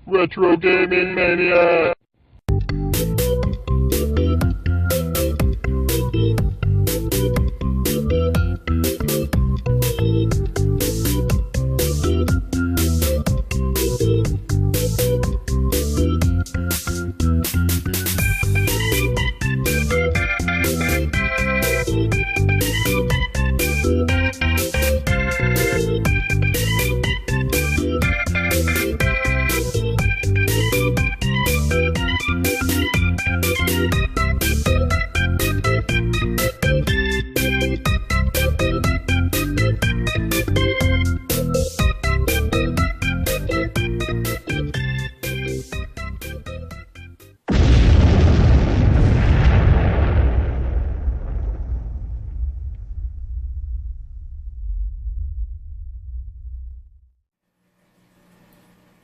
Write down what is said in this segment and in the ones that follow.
Retro Gaming Mania!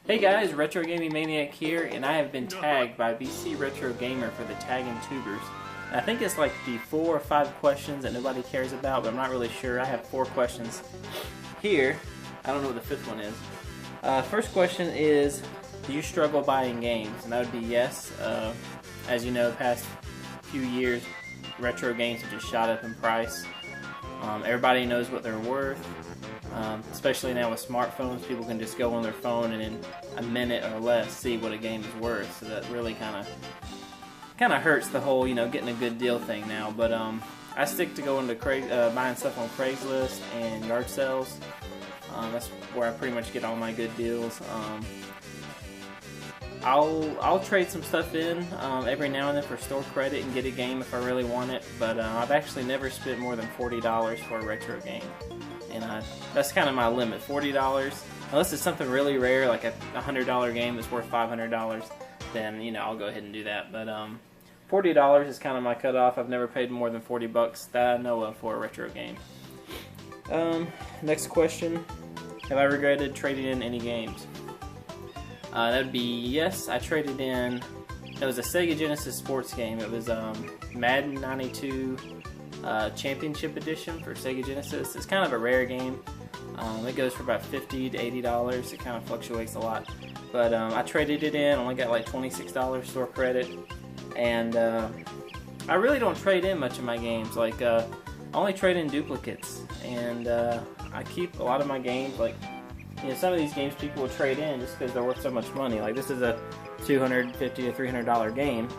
Hey guys, Retro Gaming Maniac here, and I have been tagged by BC Retro Gamer for the Taggin tubers. And I think it's like the 4 or 5 questions that nobody cares about, but I'm not really sure. I have 4 questions here. I don't know what the 5th one is. First question is, do you struggle buying games? And that would be yes. As you know, the past few years, retro games have just shot up in price. Everybody knows what they're worth. Especially now with smartphones, people can just go on their phone and in a minute or less see what a game is worth. So that really kind of hurts the whole, getting a good deal thing now. But I stick to going to buying stuff on Craigslist and yard sales. That's where I pretty much get all my good deals. I'll trade some stuff in every now and then for store credit and get a game if I really want it. But I've actually never spent more than $40 for a retro game. And that's kind of my limit, $40. Unless it's something really rare, like a $100 game that's worth $500, then I'll go ahead and do that. But $40 is kind of my cutoff. I've never paid more than 40 bucks that I know of for a retro game. Next question: have I regretted trading in any games? That'd be yes. I traded in. It was a Sega Genesis sports game. It was Madden 92. Championship Edition for Sega Genesis. It's kind of a rare game. It goes for about $50 to $80. It kind of fluctuates a lot. But I traded it in, only got like $26 store credit. And I really don't trade in much of my games. Like, I only trade in duplicates. And I keep a lot of my games. Like, some of these games people will trade in just because they're worth so much money. Like, this is a $250 to $300 game.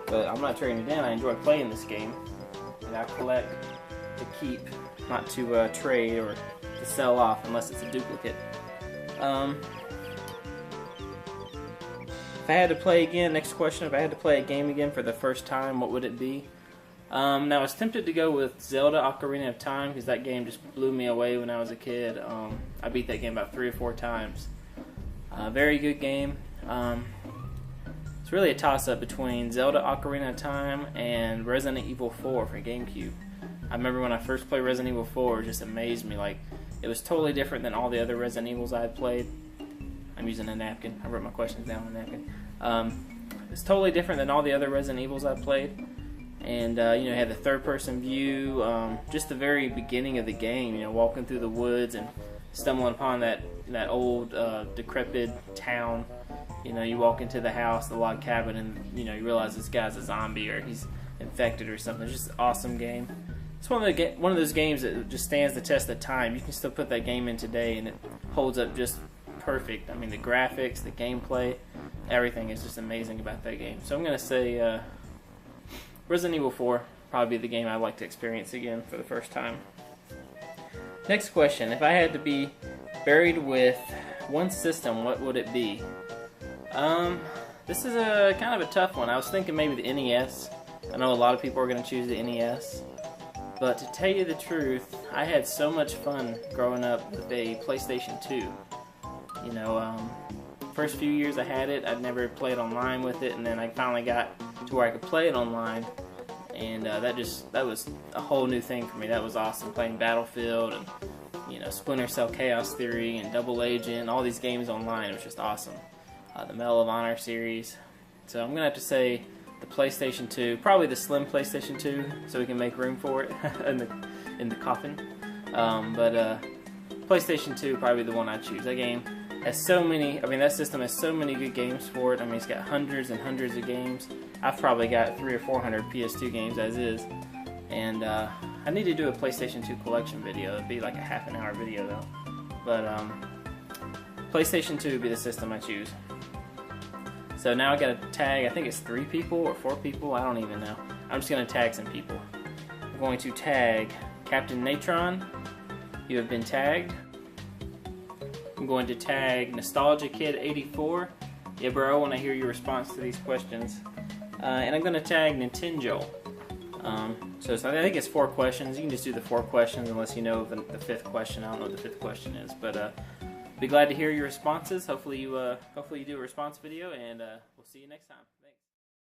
But I'm not trading it in. I enjoy playing this game. And I collect to keep, not to trade or to sell off unless it's a duplicate. If I had to play again, next question, if I had to play a game again for the first time, what would it be? Now I was tempted to go with Zelda Ocarina of Time because that game just blew me away when I was a kid. I beat that game about 3 or 4 times. Very good game. It's really a toss-up between Zelda Ocarina of Time and Resident Evil 4 for GameCube. I remember when I first played Resident Evil 4, it just amazed me. Like, it was totally different than all the other Resident Evils I had played. I'm using a napkin. I wrote my questions down on a napkin. It's totally different than all the other Resident Evils I played. And, you had the third-person view, just the very beginning of the game, walking through the woods and stumbling upon that old, decrepit town. You walk into the house, the log cabin, and you realize this guy's a zombie or he's infected or something. It's just an awesome game. It's one of those games that just stands the test of time. You can still put that game in today, and it holds up just perfect. I mean, the graphics, the gameplay, everything is just amazing about that game. So I'm gonna say Resident Evil 4 probably be the game I'd like to experience again for the first time. Next question: if I had to be buried with one system, what would it be? This is a kind of a tough one. I was thinking maybe the NES. I know a lot of people are going to choose the NES. But to tell you the truth, I had so much fun growing up with a PlayStation 2. First few years I had it, I'd never played online with it, and then I finally got to where I could play it online. And that was a whole new thing for me. That was awesome, playing Battlefield and Splinter Cell Chaos Theory and Double Agent, all these games online. It was just awesome. The Medal of Honor series. So I'm going to have to say the PlayStation 2, probably the slim PlayStation 2, so we can make room for it in the coffin. But PlayStation 2 probably the one I choose. That game has so many. I mean, that system has so many good games for it. I mean, it's got hundreds and hundreds of games. I've probably got 300 or 400 PS2 games as is, and I need to do a PlayStation 2 collection video. It'd be like a half an hour video though. But PlayStation 2 would be the system I choose. So now I got to tag. I think it's 3 people or 4 people. I don't even know. I'm just going to tag some people. I'm going to tag Captain Natron. You have been tagged. I'm going to tag Nostalgia Kid 84. Yeah, bro, I want to hear your response to these questions. And I'm going to tag Nintendo. So I think it's 4 questions. You can just do the 4 questions unless you know the 5th question. I don't know what the 5th question is, but be glad to hear your responses. Hopefully you do a response video, and we'll see you next time.